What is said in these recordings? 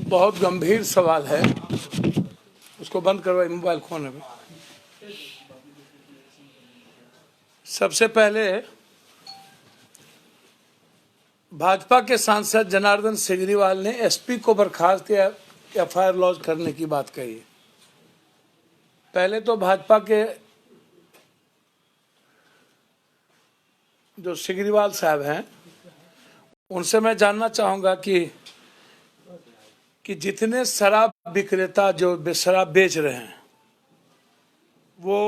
बहुत गंभीर सवाल है। उसको बंद करवाइए, मोबाइल खोने में। सबसे पहले भाजपा के सांसद जनार्दन सिग्रीवाल ने एसपी को बर्खास्त या एफआईआर लॉन्च करने की बात कही है। पहले तो भाजपा के जो सिग्रीवाल साहब हैं उनसे मैं जानना चाहूंगा कि जितने शराब विक्रेता जो शराब बेच रहे हैं वो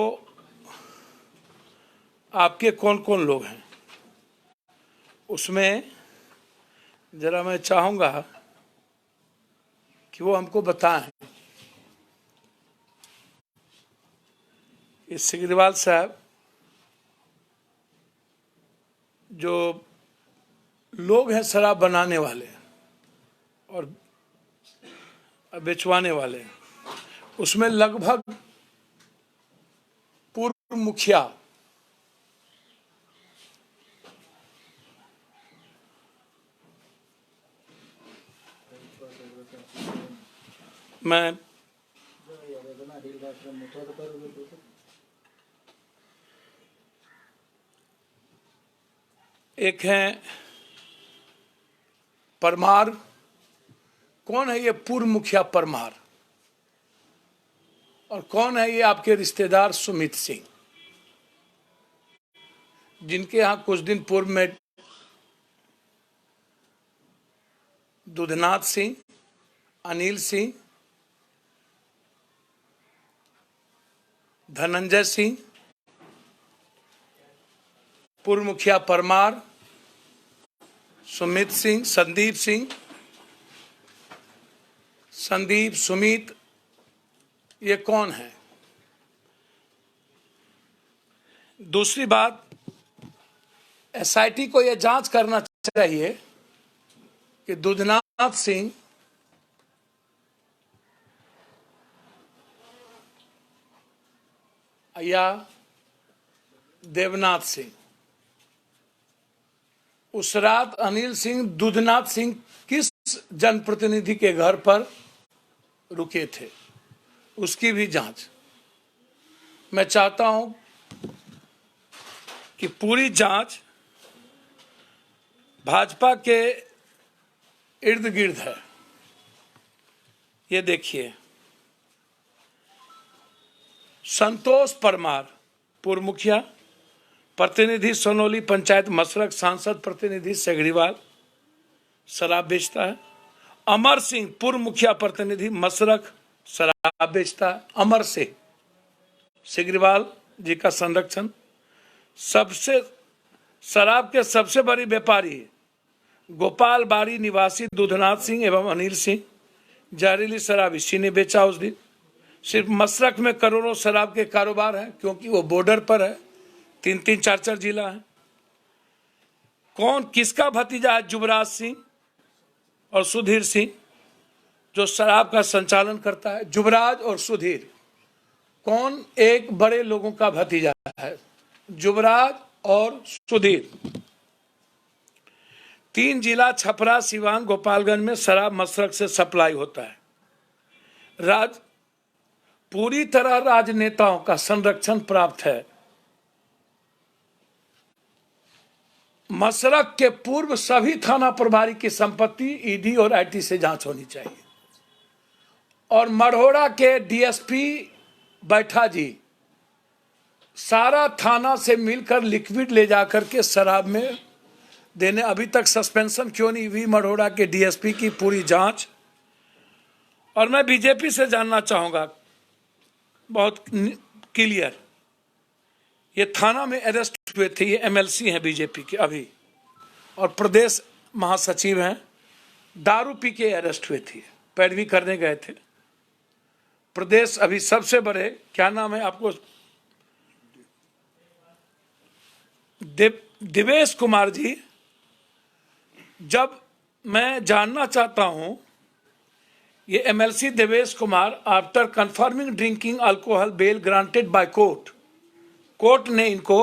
आपके कौन कौन लोग हैं, उसमें जरा मैं चाहूंगा कि वो हमको बताएं। इस सिग्रीवाल साहब जो लोग हैं शराब बनाने वाले और बेचवाने वाले, उसमें लगभग पूर्व मुखिया मैं एक हैं परमार। कौन है ये पूर्व मुखिया परमार? और कौन है ये आपके रिश्तेदार सुमित सिंह, जिनके यहां कुछ दिन पूर्व में दुधनाथ सिंह, अनिल सिंह, धनंजय सिंह, पूर्व मुखिया परमार, सुमित सिंह, संदीप, सुमित, ये कौन है? दूसरी बात, एसआईटी को यह जांच करना चाहिए कि दुधनाथ सिंह या देवनाथ सिंह उस रात अनिल सिंह, दुधनाथ सिंह किस जनप्रतिनिधि के घर पर रुके थे, उसकी भी जांच मैं चाहता हूं कि पूरी जांच भाजपा के इर्द गिर्द है। ये देखिए, संतोष परमार पूर्व मुखिया, प्रतिनिधि सोनोली पंचायत मसरक, सांसद प्रतिनिधि सिग्रीवाल शराब बेचता है। अमर सिंह पूर्व मुखिया, प्रतिनिधि मसरक, शराब बेचता है। अमर सिंह सिग्रीवाल जी का संरक्षण, सबसे शराब के सबसे बड़ी व्यापारी गोपाल बाड़ी निवासी दुधनाथ सिंह एवं अनिल सिंह। जहरीली शराब इसी ने बेचा उस दिन। सिर्फ मसरक में करोड़ों शराब के कारोबार है, क्योंकि वो बॉर्डर पर है, 3-3, 4-4 जिला है। कौन किसका भतीजा है? युवराज सिंह और सुधीर सिंह जो शराब का संचालन करता है। युवराज और सुधीर कौन एक बड़े लोगों का भतीजा है? युवराज और सुधीर। 3 जिला छपरा, सिवान, गोपालगंज में शराब मसरक से सप्लाई होता है। पूरी तरह राजनेताओं का संरक्षण प्राप्त है। मसरक के पूर्व सभी थाना प्रभारी की संपत्ति ईडी और आईटी से जांच होनी चाहिए। और मढ़ौरा के डीएसपी बैठा जी सारा थाना से मिलकर लिक्विड ले जाकर के शराब में देने, अभी तक सस्पेंशन क्यों नहीं हुई मढ़ौरा के डीएसपी की? पूरी जांच। और मैं बीजेपी से जानना चाहूंगा, बहुत क्लियर, ये थाना में अरेस्ट हुए थे, ये एमएलसी हैं बीजेपी के अभी और प्रदेश महासचिव हैं, दारू पी के अरेस्ट हुए थे, पैरवी करने गए थे। प्रदेश अभी सबसे बड़े, क्या नाम है आपको? दिवेश कुमार जी। जब मैं जानना चाहता हूं, ये MLC Devesh Kumar after confirming drinking alcohol bail granted by court ने इनको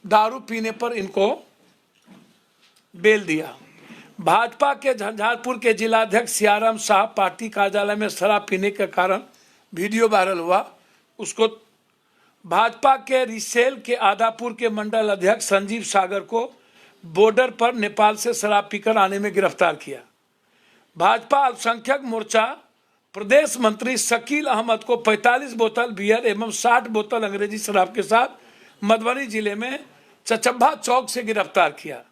दारू पीने पर इनको बेल दिया। भाजपा के झंझारपुर के जिलाध्यक्ष सियाराम साहब पार्टी कार्यालय में शराब पीने के कारण वीडियो वायरल हुआ। उसको भाजपा के रिसेल के आदापुर के मंडल अध्यक्ष संजीव सागर को बॉर्डर पर नेपाल से शराब पीकर आने में गिरफ्तार किया। भाजपा अल्पसंख्यक मोर्चा प्रदेश मंत्री शकील अहमद को 45 बोतल बियर एवं 60 बोतल अंग्रेजी शराब के साथ मधुबनी जिले में चचब्बा चौक से गिरफ्तार किया।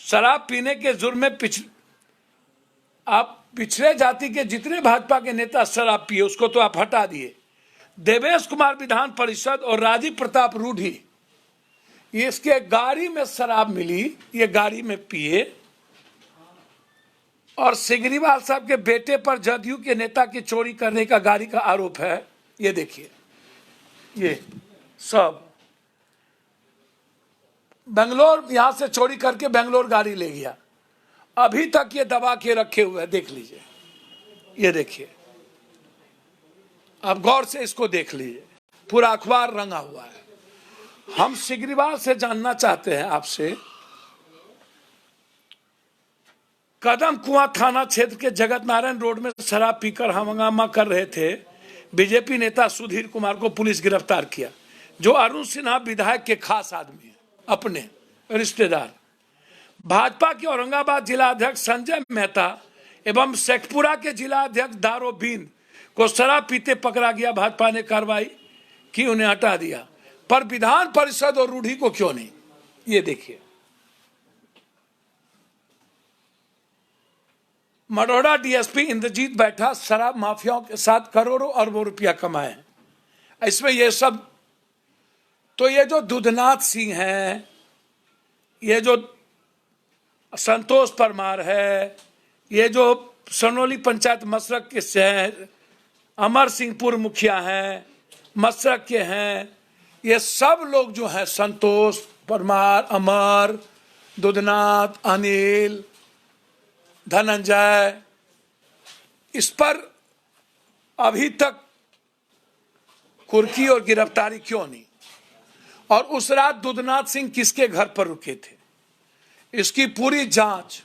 शराब पीने के जुर्म में पिछड़े जाति के जितने भाजपा के नेता शराब पिए उसको तो आप हटा दिए। देवेश कुमार विधान परिषद और राजीव प्रताप रूढ़ी, इसके गाड़ी में शराब मिली, ये गाड़ी में पिए। और सिगरीवाल साहब के बेटे पर जदयू के नेता की चोरी करने का गाड़ी का आरोप है। ये देखिए, ये सब बेंगलोर यहां से चोरी करके बेंगलोर गाड़ी ले गया। अभी तक ये दबा के रखे हुए हैं, देख लीजिए, ये देखिए, आप गौर से इसको देख लीजिए, पूरा अखबार रंगा हुआ है। हम सिगरीवाल से जानना चाहते हैं आपसे, कदम कुआं थाना क्षेत्र के जगत नारायण रोड में शराब पीकर हंगामा कर रहे थे बीजेपी नेता सुधीर कुमार को पुलिस गिरफ्तार किया, जो अरुण सिन्हा विधायक के खास आदमी है, अपने रिश्तेदार। भाजपा के औरंगाबाद जिला अध्यक्ष संजय मेहता एवं शेखपुरा के जिला अध्यक्ष दारो बीन को शराब पीते पकड़ा गया। भाजपा ने कार्रवाई की, उन्हें हटा दिया, पर विधान परिषद और रूढ़ी को क्यों नहीं? ये देखिए, मढ़ौरा डीएसपी इंद्रजीत बैठा शराब माफियाओं के साथ करोड़ों अरबों रुपया कमाए। इसमें ये सब, तो ये जो दुधनाथ सिंह है, ये जो संतोष परमार है, ये जो सनोली पंचायत मसरक के हैं, अमर सिंह पूर्व मुखिया हैं, मसरक के हैं, ये सब लोग जो हैं, संतोष परमार, अमर, दुधनाथ, अनिल, धनंजय, इस पर अभी तक कुर्की और गिरफ्तारी क्यों नहीं? और उस रात दुधनाथ सिंह किसके घर पर रुके थे? इसकी पूरी जांच,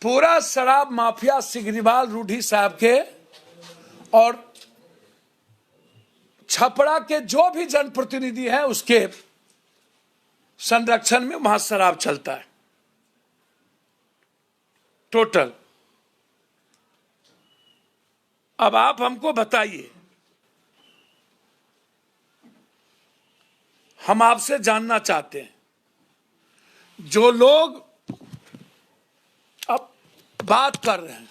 पूरा शराब माफिया सिगरीवाल रूढ़ी साहब के और छपरा के जो भी जनप्रतिनिधि हैं उसके संरक्षण में वहां शराब चलता है टोटल। अब आप हमको बताइए, हम आपसे जानना चाहते हैं, जो लोग अब बात कर रहे हैं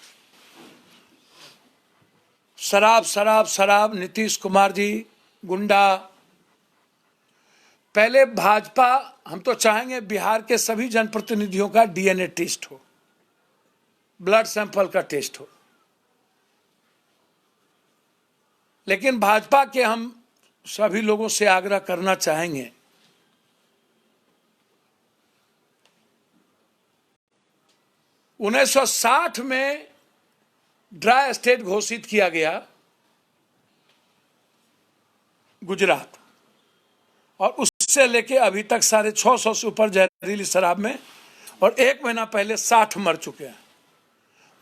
शराब शराब शराब, नीतीश कुमार जी गुंडा, पहले भाजपा, हम तो चाहेंगे बिहार के सभी जनप्रतिनिधियों का डीएनए टेस्ट हो, ब्लड सैंपल का टेस्ट हो। लेकिन भाजपा के हम सभी लोगों से आग्रह करना चाहेंगे, उन्नीस 1960 में ड्राई स्टेट घोषित किया गया गुजरात, और उससे लेके अभी तक 650 से ऊपर जहरीली शराब में, और 1 महीना पहले 60 मर चुके हैं।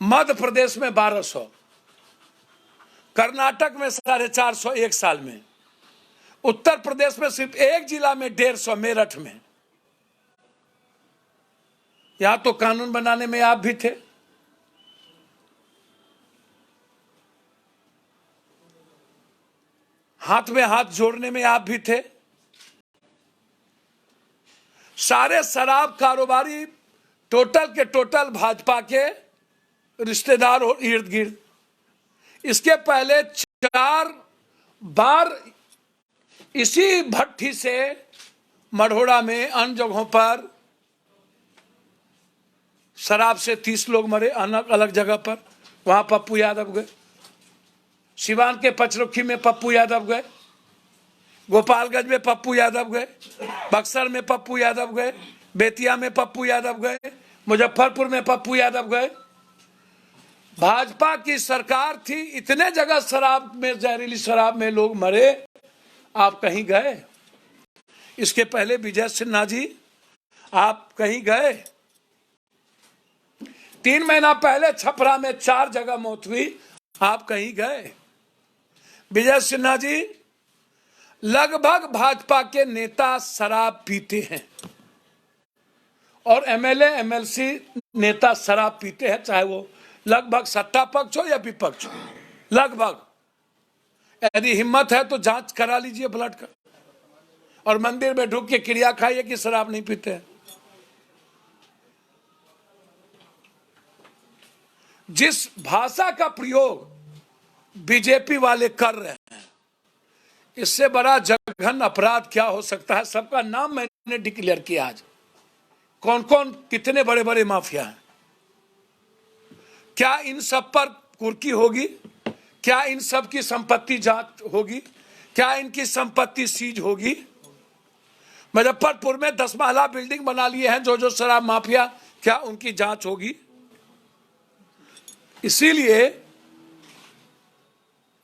मध्य प्रदेश में 1200, कर्नाटक में 450 एक साल में, उत्तर प्रदेश में सिर्फ एक जिला में 150, मेरठ में। यहां तो कानून बनाने में आप भी थे, हाथ में हाथ जोड़ने में आप भी थे। सारे शराब कारोबारी टोटल के टोटल भाजपा के रिश्तेदार और इर्द गिर्द। इसके पहले 4 बार इसी भट्टी से मढ़ौरा में अन्य जगहों पर शराब से 30 लोग मरे, अलग अलग जगह पर। वहां पप्पू यादव गए, सिवान के पचरुखी में पप्पू यादव गए, गोपालगंज में पप्पू यादव गए, बक्सर में पप्पू यादव गए, बेतिया में पप्पू यादव गए, मुजफ्फरपुर में पप्पू यादव गए। भाजपा की सरकार थी, इतने जगह शराब में, जहरीली शराब में लोग मरे, आप कहीं गए? इसके पहले विजय सिन्हा जी आप कहीं गए? 3 महीना पहले छपरा में 4 जगह मौत हुई, आप कहीं गए? विजय सिन्हा जी, लगभग भाजपा के नेता शराब पीते हैं और एमएलए एमएलसी नेता शराब पीते हैं, चाहे वो लगभग सत्ता पक्ष हो या विपक्ष हो, लगभग। यदि हिम्मत है तो जांच करा लीजिए ब्लड का, और मंदिर में ढुक के क्रिया खाइए कि शराब नहीं पीते हैं। जिस भाषा का प्रयोग बीजेपी वाले कर रहे हैं, इससे बड़ा जघन्य अपराध क्या हो सकता है? सबका नाम मैंने डिक्लेयर किया आज, कौन कौन कितने बड़े बड़े माफिया हैं। क्या इन सब पर कुर्की होगी? क्या इन सब की संपत्ति जांच होगी? क्या इनकी संपत्ति सीज होगी? मुजफ्फरपुर में 10 महला बिल्डिंग बना लिए हैं जो शराब माफिया, क्या उनकी जांच होगी? इसीलिए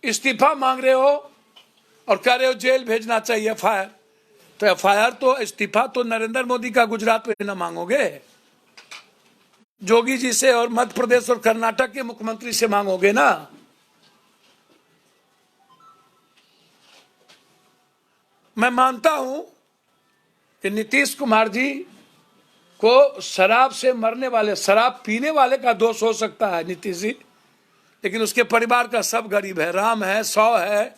इस्तीफा मांग रहे हो और कह रहे हो जेल भेजना चाहिए एफआईआर। तो एफआईआर तो, इस्तीफा तो नरेंद्र मोदी का गुजरात में ना मांगोगे, जोगी जी से और मध्य प्रदेश और कर्नाटक के मुख्यमंत्री से मांगोगे ना। मैं मानता हूं कि नीतीश कुमार जी को शराब से मरने वाले, शराब पीने वाले का दोष हो सकता है नीतीश जी, लेकिन उसके परिवार का सब गरीब है। राम है, सौ है,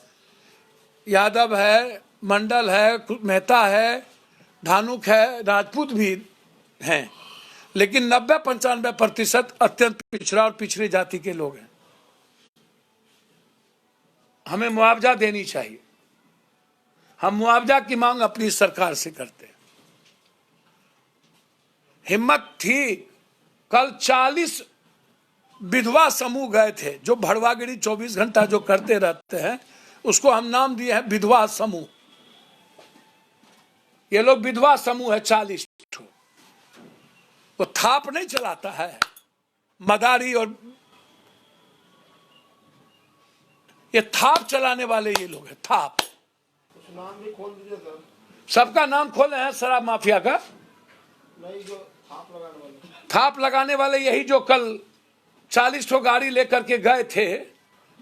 यादव है, मंडल है, मेहता है, धानुक है, राजपूत भी हैं, लेकिन 90-95% अत्यंत पिछड़ा और पिछड़ी जाति के लोग हैं। हमें मुआवजा देनी चाहिए। हम मुआवजा की मांग अपनी सरकार से करते हैं। हिम्मत थी, कल 40 विधवा समूह गए थे, जो भड़वागिरी 24 घंटा जो करते रहते हैं, उसको हम नाम दिए हैं विधवा समूह। ये लोग विधवा समूह है 40 ठो। वो थाप नहीं चलाता है, मदारी, और ये थाप चलाने वाले ये लोग हैं। थाप नाम भी खोल दीजिए सर। सबका नाम खोले हैं शराब माफिया का। नहीं, जो थाप लगाने वाले, थाप लगाने वाले यही जो कल 40 ठो गाड़ी लेकर के गए थे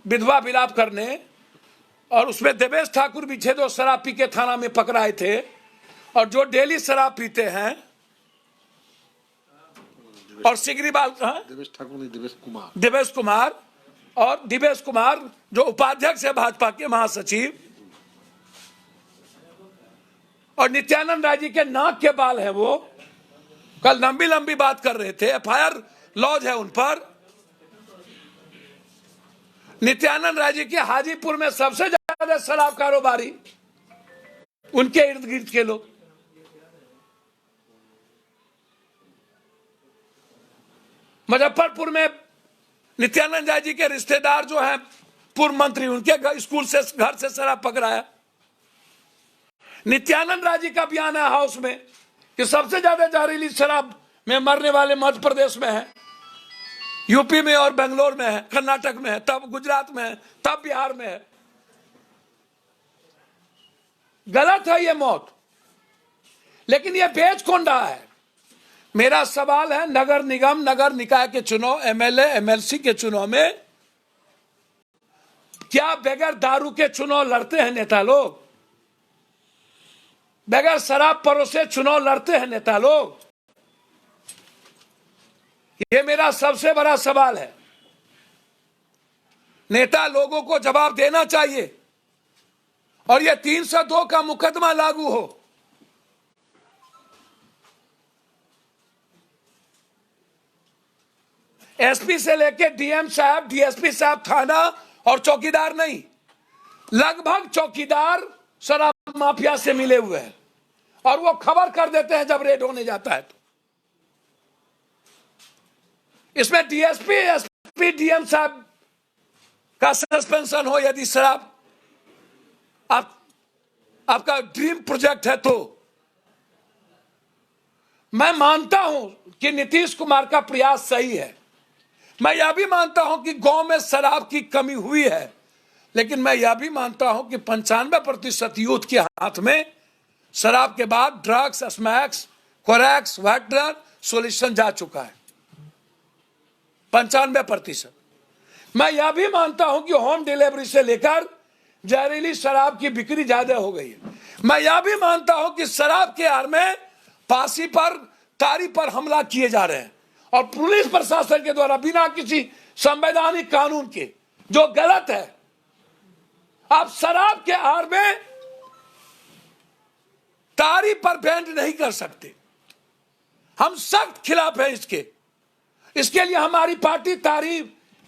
विधवा विलाप करने, और उसमें देवेश ठाकुर भी थे जो शराब पी के थाना में पकड़ाए थे, और जो डेली शराब पीते हैं, और सिगरीवाल, देवेश ठाकुर नहीं, देवेश कुमार, और दिवेश कुमार जो उपाध्यक्ष है भाजपा के महासचिव, और नित्यानंद राय जी के नाक के बाल हैं। वो कल लंबी लंबी बात कर रहे थे, एफआईआर लॉज है उन पर। नित्यानंद राय जी के हाजीपुर में सबसे ज्यादा शराब कारोबारी उनके इर्द गिर्द के लोग। मुजफ्फरपुर में नित्यानंद राय जी के रिश्तेदार जो हैं पूर्व मंत्री, उनके स्कूल से, घर से शराब पकड़ाया। नित्यानंद राय जी का बयान है हाउस में कि सबसे ज्यादा जहरीली शराब में मरने वाले मध्य प्रदेश में है, यूपी में और बेंगलोर में है, कर्नाटक में है, तब गुजरात में है, तब बिहार में है। गलत है ये मौत, लेकिन ये बेच कौन रहा है? मेरा सवाल है, नगर निगम, नगर निकाय के चुनाव, एमएलए एमएलसी के चुनाव में क्या बगैर दारू के चुनाव लड़ते हैं नेता लोग? बगैर शराब परोसे चुनाव लड़ते हैं नेता लोग? ये मेरा सबसे बड़ा सवाल है। नेता लोगों को जवाब देना चाहिए, और ये 302 का मुकदमा लागू हो। एसपी से लेके डीएम साहब, डीएसपी साहब, थाना और चौकीदार नहीं, लगभग चौकीदार शराब माफिया से मिले हुए हैं, और वो खबर कर देते हैं जब रेड होने जाता है। तो इसमें डीएसपी, एसपी, डीएम साहब का सस्पेंशन हो यदि शराब आपका ड्रीम प्रोजेक्ट है। तो मैं मानता हूं कि नीतीश कुमार का प्रयास सही है। मैं यह भी मानता हूं कि गांव में शराब की कमी हुई है, लेकिन मैं यह भी मानता हूं कि 95% यूथ के हाथ में शराब के बाद ड्रग्स, स्मैक्स, कोरैक्स, वाइटनर सॉल्यूशन जा चुका है 95%। मैं यह भी मानता हूं कि होम डिलीवरी से लेकर जहरीली शराब की बिक्री ज्यादा हो गई है। मैं यह भी मानता हूं कि शराब के आड़ में फांसी पर, तारी पर हमला किए जा रहे हैं और पुलिस प्रशासन के द्वारा बिना किसी संवैधानिक कानून के, जो गलत है। आप शराब के आड़ में तारी पर बैंड नहीं कर सकते। हम सख्त खिलाफ हैं इसके लिए हमारी पार्टी तारी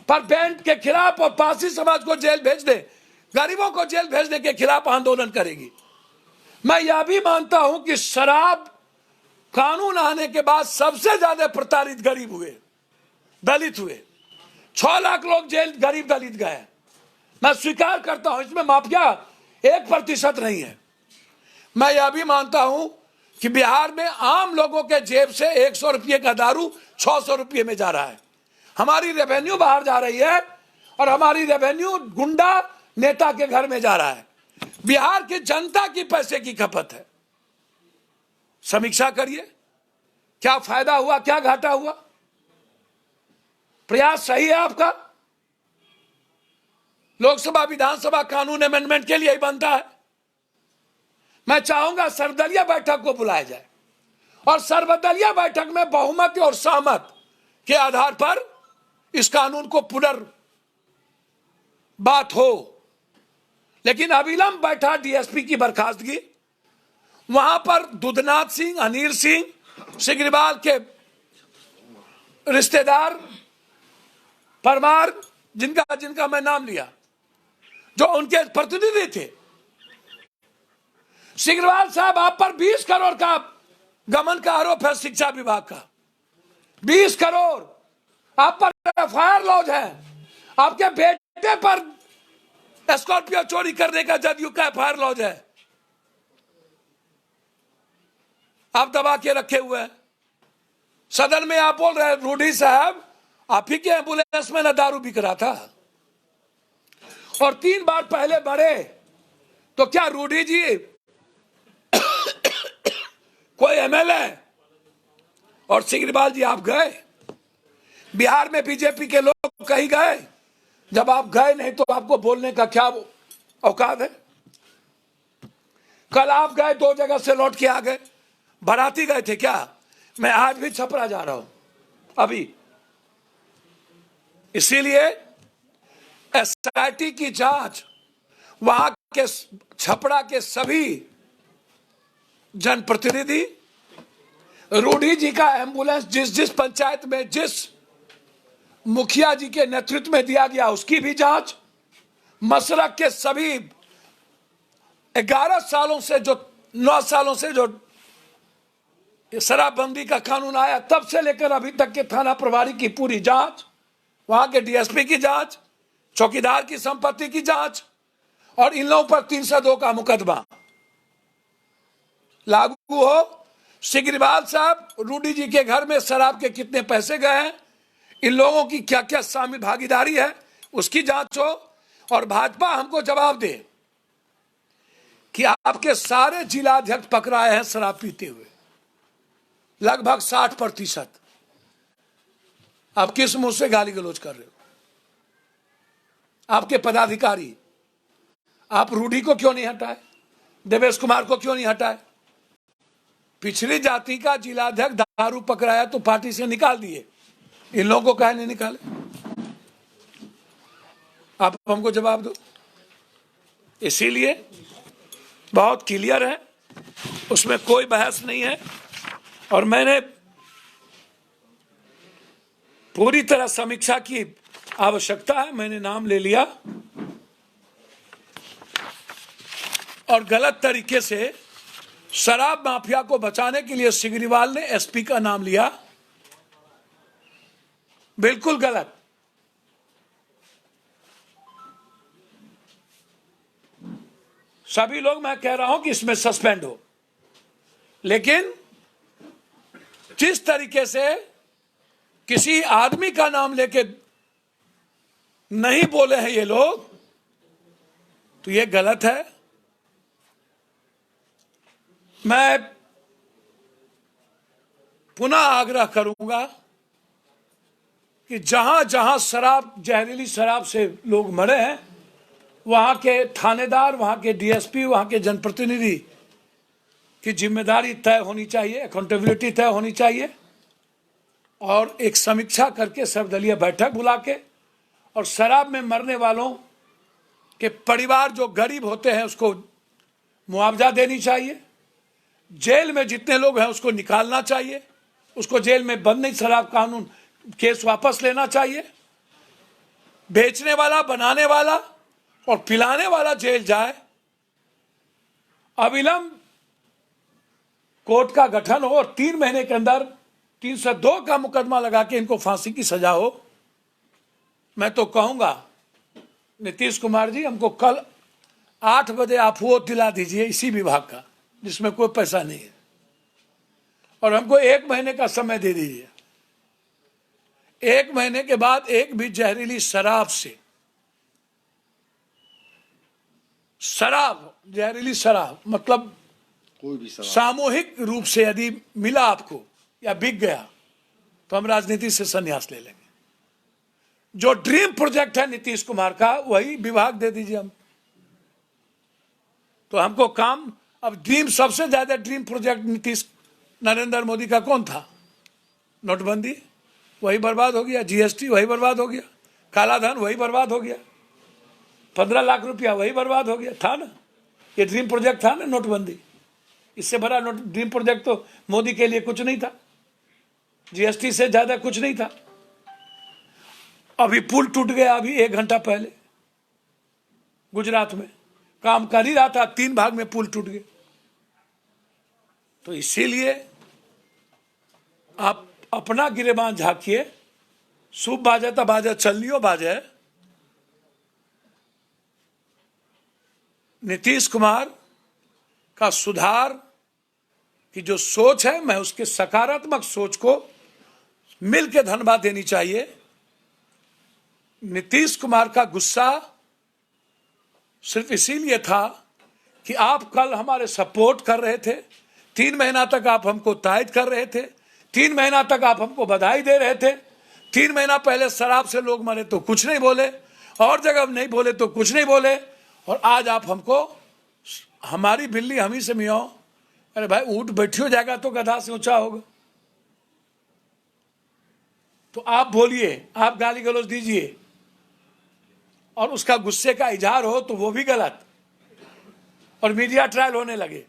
पर बैंड के खिलाफ और पारसी समाज को जेल भेज दे, गरीबों को जेल भेजने के खिलाफ आंदोलन करेगी। मैं यह भी मानता हूं कि शराब कानून आने के बाद सबसे ज्यादा प्रताड़ित गरीब हुए, दलित हुए। 6 लाख लोग जेल गरीब दलित गए। मैं स्वीकार करता हूं इसमें माफिया 1% नहीं है। मैं यह भी मानता हूं कि बिहार में आम लोगों के जेब से 100 रुपये का दारू 600 रुपये में जा रहा है। हमारी रेवेन्यू बाहर जा रही है और हमारी रेवेन्यू गुंडा नेता के घर में जा रहा है। बिहार की जनता की पैसे की खपत है। समीक्षा करिए, क्या फायदा हुआ, क्या घाटा हुआ। प्रयास सही है आपका। लोकसभा विधानसभा कानून अमेंडमेंट के लिए ही बनता है। मैं चाहूंगा सर्वदलीय बैठक को बुलाया जाए और सर्वदलीय बैठक में बहुमत और सहमत के आधार पर इस कानून को बात हो। लेकिन अविलंब बैठा डीएसपी की बर्खास्तगी, वहां पर दुधनाथ सिंह, अनिल सिंह, सिग्रीवाल के रिश्तेदार परमार, जिनका मैं नाम लिया, जो उनके प्रतिनिधि थे। सिग्रीवाल साहब, आप पर 20 करोड़ का गमन का आरोप है शिक्षा विभाग का। 20 करोड़ आप पर एफआईआर लॉज है। आपके बेटे पर स्कॉर्पियो चोरी करने का जदयू का एफआईआर लॉज है। आप दबा के रखे हुए हैं। सदन में आप बोल रहे हैं रूडी साहब, आप ही के एम्बुलेंस में ना दारू बिक रहा था और 3 बार पहले बढ़े, तो क्या रूडी जी कोई एमएलए और सिग्रीवाल जी आप गए? बिहार में बीजेपी के लोग कहीं गए? जब आप गए नहीं तो आपको बोलने का क्या औकात है? कल आप गए, 2 जगह से लौट के आ गए। बाराती गए थे क्या? मैं आज भी छपरा जा रहा हूं अभी। इसीलिए एसआईटी की जांच, वहां के छपरा के सभी जनप्रतिनिधि, रूडी जी का एम्बुलेंस जिस पंचायत में जिस मुखिया जी के नेतृत्व में दिया गया उसकी भी जांच, मसरक के सभी 11 सालों से, जो 9 सालों से जो शराबबंदी का कानून आया तब से लेकर अभी तक के थाना प्रभारी की पूरी जांच, वहां के डीएसपी की जांच, चौकीदार की संपत्ति की जांच और इन लोगों पर 302 का मुकदमा लागू हो। सिग्रीवाल साहब, रूडी जी के घर में शराब के कितने पैसे गए हैं, इन लोगों की क्या क्या शामिल भागीदारी है, उसकी जांच हो। और भाजपा हमको जवाब दे कि आपके सारे जिलाध्यक्ष पकड़ाए हैं शराब पीते हुए, लगभग 60%। आप किस मुंह से गाली गलौज कर रहे हो? आपके पदाधिकारी, आप रूडी को क्यों नहीं हटाए? देवेश कुमार को क्यों नहीं हटाए? पिछड़ी जाति का जिलाध्यक्ष दारू पकड़ाया तो पार्टी से निकाल दिए, इन लोगों को काहे नहीं निकाले? आप हमको जवाब दो। इसीलिए बहुत क्लियर है, उसमें कोई बहस नहीं है। और मैंने पूरी तरह समीक्षा की आवश्यकता है, मैंने नाम ले लिया और गलत तरीके से शराब माफिया को बचाने के लिए सिग्रीवाल ने एसपी का नाम लिया, बिल्कुल गलत। सभी लोग, मैं कह रहा हूं कि इसमें सस्पेंड हो, लेकिन जिस तरीके से किसी आदमी का नाम लेके नहीं बोले हैं ये लोग, तो ये गलत है। मैं पुनः आग्रह करूंगा कि जहां जहां शराब, जहरीली शराब से लोग मरे हैं, वहां के थानेदार, वहां के डीएसपी, वहां के जनप्रतिनिधि की जिम्मेदारी तय होनी चाहिए, अकाउंटेबिलिटी तय होनी चाहिए, और एक समीक्षा करके सर्वदलीय बैठक बुला के और शराब में मरने वालों के परिवार जो गरीब होते हैं उसको मुआवजा देनी चाहिए। जेल में जितने लोग हैं उसको निकालना चाहिए, उसको जेल में बंद नहीं, शराब कानून केस वापस लेना चाहिए। बेचने वाला, बनाने वाला और पिलाने वाला जेल जाए। अविलंब कोर्ट का गठन हो और 3 महीने के अंदर 302 का मुकदमा लगा के इनको फांसी की सजा हो। मैं तो कहूंगा नीतीश कुमार जी, हमको कल 8 बजे आप वो दिला दीजिए इसी विभाग का जिसमें कोई पैसा नहीं है, और हमको 1 महीने का समय दे दीजिए। 1 महीने के बाद एक भी जहरीली शराब से, जहरीली शराब मतलब कोई भी सवाल सामूहिक रूप से यदि मिला आपको या बिक गया तो हम राजनीति से संन्यास ले लेंगे। जो ड्रीम प्रोजेक्ट है नीतीश कुमार का, वही विभाग दे दीजिए हम, तो हमको काम। अब ड्रीम, सबसे ज्यादा ड्रीम प्रोजेक्ट नीतीश, नरेंद्र मोदी का कौन था? नोटबंदी, वही बर्बाद हो गया। जीएसटी वही बर्बाद हो गया। काला धन वही बर्बाद हो गया। 15 लाख रुपया वही बर्बाद हो गया। था ना, ये ड्रीम प्रोजेक्ट था ना नोटबंदी। इससे बड़ा ड्रीम प्रोजेक्ट तो मोदी के लिए कुछ नहीं था। जीएसटी से ज्यादा कुछ नहीं था। अभी पुल टूट गया, अभी 1 घंटा पहले गुजरात में काम कर ही रहा था, 3 भाग में पुल टूट गए। तो इसीलिए आप अपना गिरेबान झांकिए। शुभ बाजे तो बाजे, चलियो बाजे। नीतीश कुमार का सुधार की जो सोच है, मैं उसके सकारात्मक सोच को मिलकर धन्यवाद देनी चाहिए। नीतीश कुमार का गुस्सा सिर्फ इसीलिए था कि आप कल हमारे सपोर्ट कर रहे थे, 3 महीना तक आप हमको तायद कर रहे थे, 3 महीना तक आप हमको बधाई दे रहे थे। 3 महीना पहले शराब से लोग मरे तो कुछ नहीं बोले, और जगह नहीं बोले तो कुछ नहीं बोले, और आज आप हमको, हमारी बिल्ली हम ही से मियाओ। अरे भाई, ऊंट बैठियो जाएगा तो गधा से ऊंचा होगा। तो आप बोलिए, आप गाली गलौज दीजिए और उसका गुस्से का इजहार हो तो वो भी गलत, और मीडिया ट्रायल होने लगे।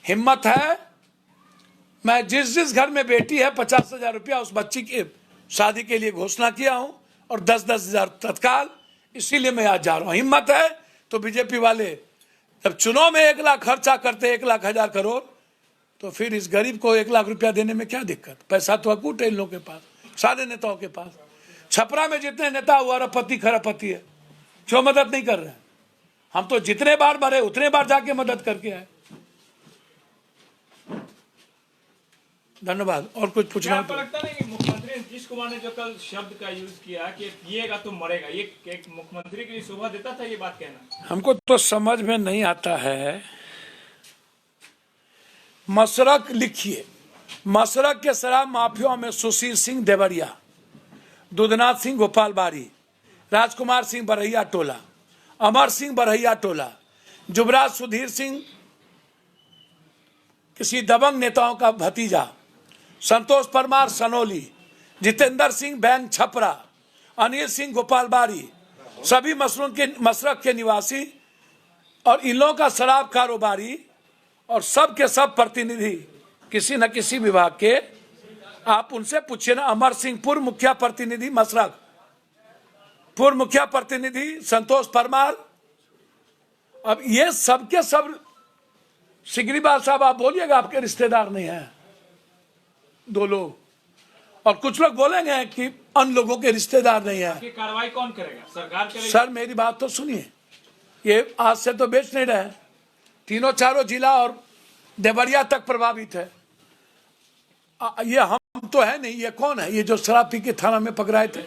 हिम्मत है, मैं जिस घर में बेटी है 50,000 रुपया उस बच्ची की शादी के लिए घोषणा किया हूं, और 10-10 हजार तत्काल। इसीलिए मैं आज जा रहा हूं। हिम्मत है तो बीजेपी वाले जब चुनाव में 1 लाख खर्चा करते, 1,00,000 करोड़, तो फिर इस गरीब को 1 लाख रुपया देने में क्या दिक्कत? पैसा तो अकूट है इन लोगों के पास, सारे नेताओं के पास। छपरा में जितने नेता हुआ रपति खरपति है, क्यों मदद नहीं कर रहे हैं? हम तो जितने बार मरे उतने बार जाके मदद करके आए। धन्यवाद। और कुछ पूछना? आपको लगता नहीं कि मुख्यमंत्री नीतीश कुमार ने जो कल शब्द का यूज किया कि पिएगा तो मरेगा, ये एक मुख्यमंत्री के लिए शोभा देता था ये बात कहना? हमको तो समझ में नहीं आता है। मसरक लिखिए, मसरक के शराब माफियाओं में सुशील सिंह देवरिया, दुधनाथ सिंह गोपाल बारी, राजकुमार सिंह बरहिया टोला, अमर सिंह बरहिया टोला, जुबराज सुधीर सिंह किसी दबंग नेताओं का भतीजा, संतोष परमार सनोली, जितेंद्र सिंह बैंक छपरा, अनिल सिंह गोपाल बारी, सभी मसरक के निवासी और इन लोगों का शराब कारोबारी, और सब के सब प्रतिनिधि किसी न किसी विभाग के। आप उनसे पूछिए ना। अमर सिंह पूर्व मुखिया प्रतिनिधि मसरक, पूर्व मुखिया प्रतिनिधि संतोष परमार। अब ये सबके सब सिगरीबाल साहब, आप बोलिएगा आपके रिश्तेदार नहीं है 2 लोग, और कुछ लोग बोलेंगे कि अन्य लोगों के रिश्तेदार नहीं है। ये कार्रवाई कौन करेगा? सरकार करेगी? सर मेरी बात तो सुनिए, ये आज से तो बेच नहीं रहे, तीनों चारों जिला और देवरिया तक प्रभावित है। ये हम तो है नहीं, ये कौन है? ये जो शराब पी के थाना में पकड़ाए थे,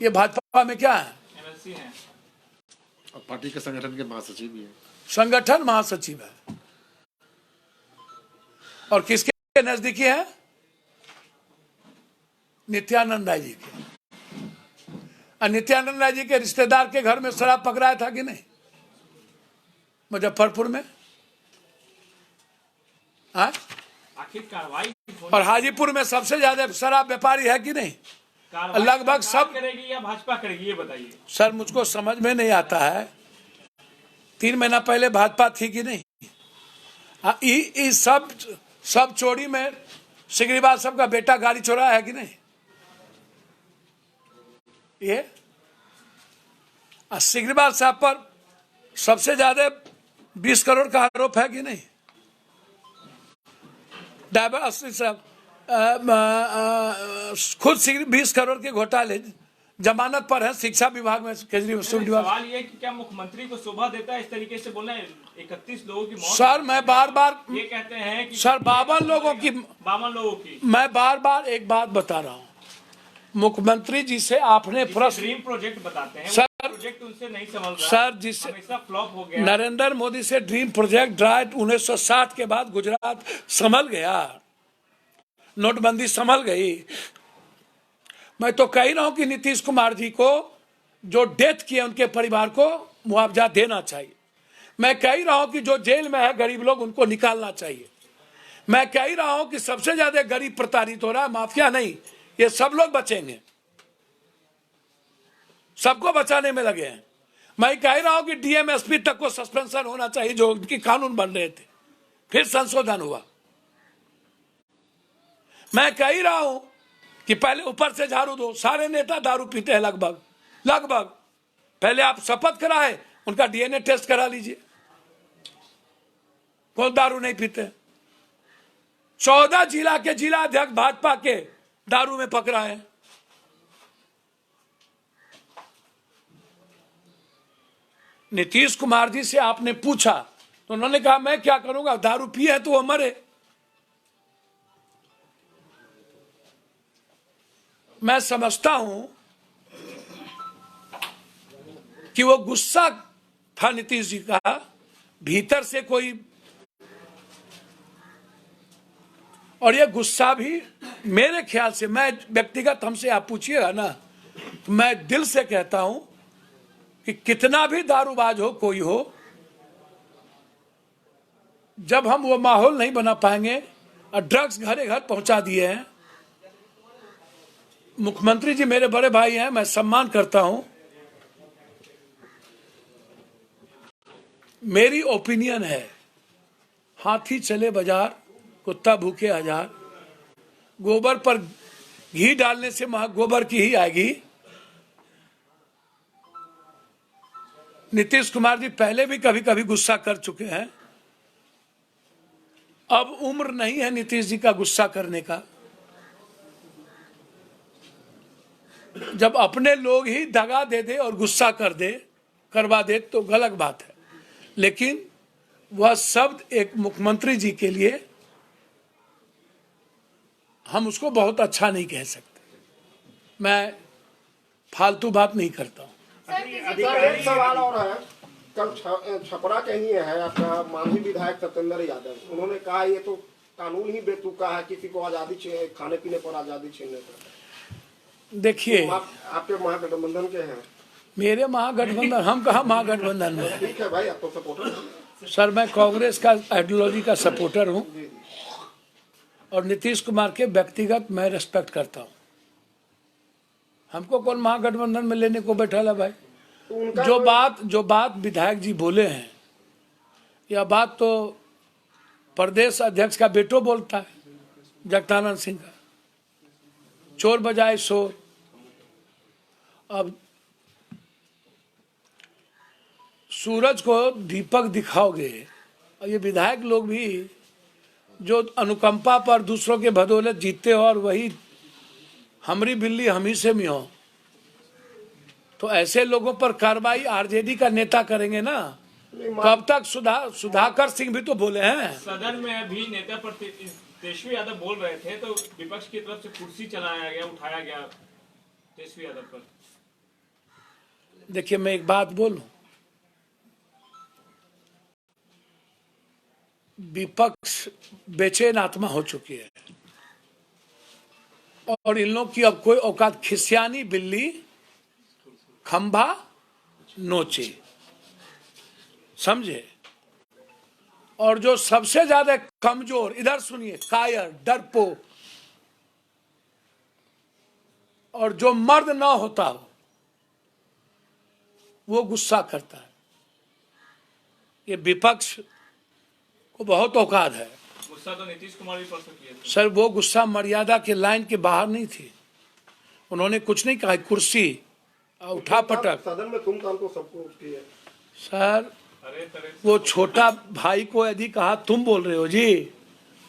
ये भाजपा में क्या है? MLC हैं। और पार्टी के संगठन के महासचिव भी है। संगठन महासचिव है। और किसके नजदीकी है? नित्यानंद राय जी के। और नित्यानंद राय जी के रिश्तेदार के घर में शराब पकड़ाया था कि नहीं मुजफ्फरपुर में? हाँ? आखिर कार्रवाई और हाजीपुर में सबसे ज्यादा शराब व्यापारी है कि नहीं? कार्रवाई लगभग सरकार सब। करेगी या भाजपा करेगी, ये बताइए। सर मुझको समझ में नहीं आता है, 3 महीना पहले भाजपा थी कि नहीं? सब चोरी में सिगरीवाल साहब का बेटा गाड़ी चुराया है कि नहीं? ये सिगरीवाल साहब पर सबसे ज्यादा 20 करोड़ का आरोप है कि नहीं? ड्राइवर असली साहब खुद 20 करोड़ के घोटाले जमानत पर है शिक्षा विभाग में केजरीवाल। सवाल ये है कि क्या मुख्यमंत्री को शोभा देता है इस तरीके से बोलना है? 31 लोगों की मौत। सर मैं बार बार ये कहते हैं कि सर 52 लोगों की, 52 लोगों की। मैं बार बार एक बात बता रहा हूँ, मुख्यमंत्री जी से आपने प्रश्न, ड्रीम प्रोजेक्ट बताते हैं, सर प्रोजेक्ट उनसे नहीं संभल रहा। सर जिससे हमेशा फ्लॉप हो गया। नरेंद्र मोदी से ड्रीम प्रोजेक्ट ड्राइड 1960 के बाद गुजरात संभल गया, नोटबंदी संभल गई। मैं तो कह रहा हूं कि नीतीश कुमार जी को जो डेथ किए उनके परिवार को मुआवजा देना चाहिए। मैं कह रहा हूं कि जो जेल में है गरीब लोग उनको निकालना चाहिए। मैं कह रहा हूं कि सबसे ज्यादा गरीब प्रताड़ित हो रहा है, माफिया नहीं, ये सब लोग बचेंगे, सबको बचाने में लगे हैं। मैं कह रहा हूं कि डीएम एसपी तक को सस्पेंशन होना चाहिए, जो उनकी कानून बन रहे थे, फिर संशोधन हुआ। मैं कह रहा हूं कि पहले ऊपर से झाड़ू दो, सारे नेता दारू पीते हैं लगभग। पहले आप शपथ कराए, उनका डीएनए टेस्ट करा लीजिए, कौन दारू नहीं पीते। 14 जिला के जिला अध्यक्ष भाजपा के दारू में पकड़ाए हैं। नीतीश कुमार जी से आपने पूछा तो उन्होंने कहा मैं क्या करूंगा, दारू पिए तो वो मरे। मैं समझता हूं कि वो गुस्सा था नीतीश जी का, भीतर से कोई, और ये गुस्सा भी मेरे ख्याल से, मैं व्यक्तिगत हमसे आप पूछिएगा ना, तो मैं दिल से कहता हूं कि कितना भी दारूबाज हो कोई हो, जब हम वो माहौल नहीं बना पाएंगे और ड्रग्स घरे घर पहुंचा दिए हैं। मुख्यमंत्री जी मेरे बड़े भाई हैं, मैं सम्मान करता हूं। मेरी ओपिनियन है, हाथी चले बाजार कुत्ता भूखे हजार, गोबर पर घी डालने से गोबर की ही आएगी। नीतीश कुमार जी पहले भी कभी कभी गुस्सा कर चुके हैं, अब उम्र नहीं है नीतीश जी का गुस्सा करने का। जब अपने लोग ही दगा दे दे और गुस्सा करवा दे तो गलत बात है, लेकिन वह शब्द एक मुख्यमंत्री जी के लिए हम उसको बहुत अच्छा नहीं कह सकते। मैं फालतू बात नहीं करता हूं। सर एक सवाल और है, कल छपरा के ही है आपका मांझी विधायक सत्येंद्र यादव, उन्होंने कहा ये तो कानून ही बेतुका है, किसी को आजादी खाने पीने पर आजादी छीनने पर। देखिए आपके महागठबंधन के हैं। मेरे महागठबंधन, हम कहाँ महागठबंधन में। ठीक है भाई, आप तो सपोर्टर। सर मैं कांग्रेस का आइडियोलॉजी का सपोर्टर हूं और नीतीश कुमार के व्यक्तिगत मैं रेस्पेक्ट करता हूं। हमको कौन महागठबंधन में लेने को बैठा है भाई। जो बात विधायक जी बोले हैं, यह बात तो प्रदेश अध्यक्ष का बेटो बोलता है, जगदानंद सिंह का, चोर बजाए शोर। अब सूरज को दीपक दिखाओगे, और ये विधायक लोग भी जो अनुकंपा पर दूसरों के बदौलत जीतते हो और वही हमरी बिल्ली हमी से में हो, तो ऐसे लोगों पर कार्रवाई आरजेडी का नेता करेंगे ना। तो अब तक सुधाकर सिंह भी तो बोले हैं। सदन में अभी नेता पर तेजस्वी यादव बोल रहे थे तो विपक्ष की तरफ से कुर्सी चलाया गया, उठाया गया तेजस्वी यादव पर। देखिए मैं एक बात बोलूं, विपक्ष बेचैन आत्मा हो चुकी है और इन लोग की अब कोई औकात, खिसियानी बिल्ली खंभा नोचे, समझे। और जो सबसे ज्यादा कमजोर, इधर सुनिए, कायर, डरपोक और जो मर्द ना होता हो वो गुस्सा करता है। ये विपक्ष को बहुत औकात है। गुस्सा तो नीतीश कुमार भी परसों किए थे। सर वो गुस्सा मर्यादा के लाइन के बाहर नहीं थी, उन्होंने कुछ नहीं कहा, कुर्सी उठा पटक। सदन में तुम काम तो सबको किए। सर वो छोटा भाई को यदि कहा तुम बोल रहे हो जी,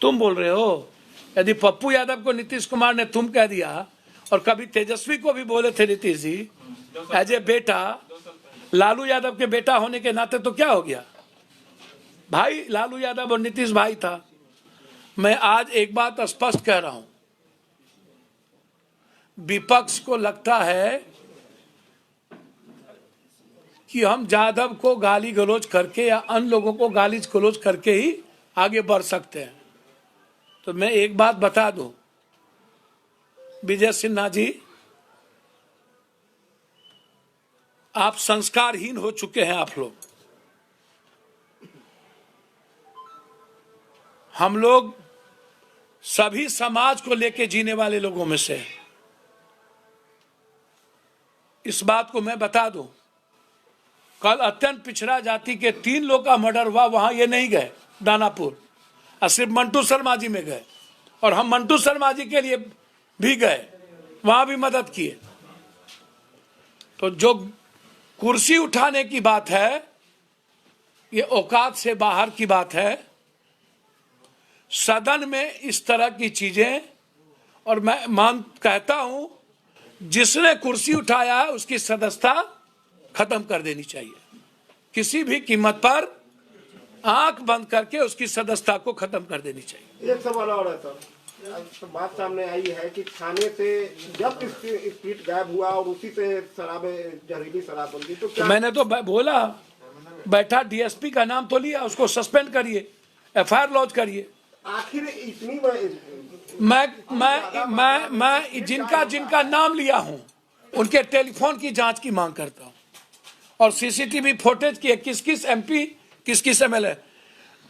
तुम बोल रहे हो, यदि पप्पू यादव को नीतीश कुमार ने तुम कह दिया और कभी तेजस्वी को भी बोले थे नीतीश जी एज ए बेटा, लालू यादव के बेटा होने के नाते, तो क्या हो गया भाई, लालू यादव और नीतीश भाई था। मैं आज एक बात स्पष्ट कह रहा हूं, विपक्ष को लगता है कि हम यादव को गाली गलौज करके या अन्य लोगों को गाली गलौज करके ही आगे बढ़ सकते हैं। तो मैं एक बात बता दूं, विजय सिन्हा जी, आप संस्कारहीन हो चुके हैं। आप लोग, हम लोग सभी समाज को लेके जीने वाले लोगों में से, इस बात को मैं बता दूं, कल अत्यंत पिछड़ा जाति के 3 लोग का मर्डर हुआ, वहां ये नहीं गए दानापुर, और सिर्फ मंटू शर्मा जी में गए, और हम मंटू शर्मा जी के लिए भी गए, वहां भी मदद किए। तो जो कुर्सी उठाने की बात है, ये औकात से बाहर की बात है। सदन में इस तरह की चीजें, और मैं कहता हूं जिसने कुर्सी उठाया है उसकी सदस्यता खत्म कर देनी चाहिए, किसी भी कीमत पर आंख बंद करके उसकी सदस्यता को खत्म कर देनी चाहिए। एक सवाल और है सर, तो बात सामने आई है कि खाने से जब स्प्रिट गायब हुआ और उसी से शराब, जहरीली शराब बन गई, तो क्या? मैंने तो बोला, बैठा डीएसपी का नाम तो लिया, उसको सस्पेंड करिए, एफआईआर लॉन्च करिए। आखिर इतनी मैं जिनका नाम लिया हूं उनके टेलीफोन की जांच की मांग करता हूं, और सीसीटीवी फुटेज की, किस किस एमपी, किस किस एमएलए,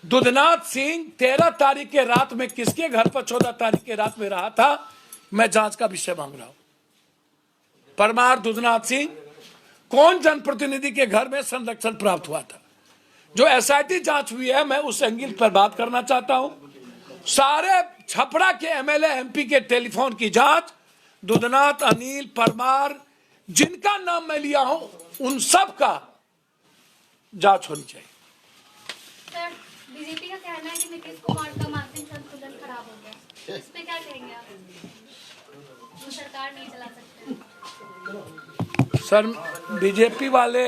दुधनाथ सिंह 13 तारीख के रात में किसके घर पर 14 तारीख के रात में रहा था, मैं जांच का विषय मांग रहा हूं। परमार दुधनाथ सिंह कौन जनप्रतिनिधि के घर में संरक्षण प्राप्त हुआ था, जो एसआईटी जांच हुई है, मैं उस एंगल पर बात करना चाहता हूं। सारे छपरा के एमएलए एमपी के टेलीफोन की जांच, दुधनाथ, अनिल, परमार, जिनका नाम मैं लिया हूं, उन सब का जांच होनी चाहिए। सर, बीजेपी का कहना है कि नीतीश कुमार का मानसिक संतुलन खराब हो गया, इस पे क्या कहेंगे आप? वो सरकार नहीं चला सकते। सर, बीजेपी वाले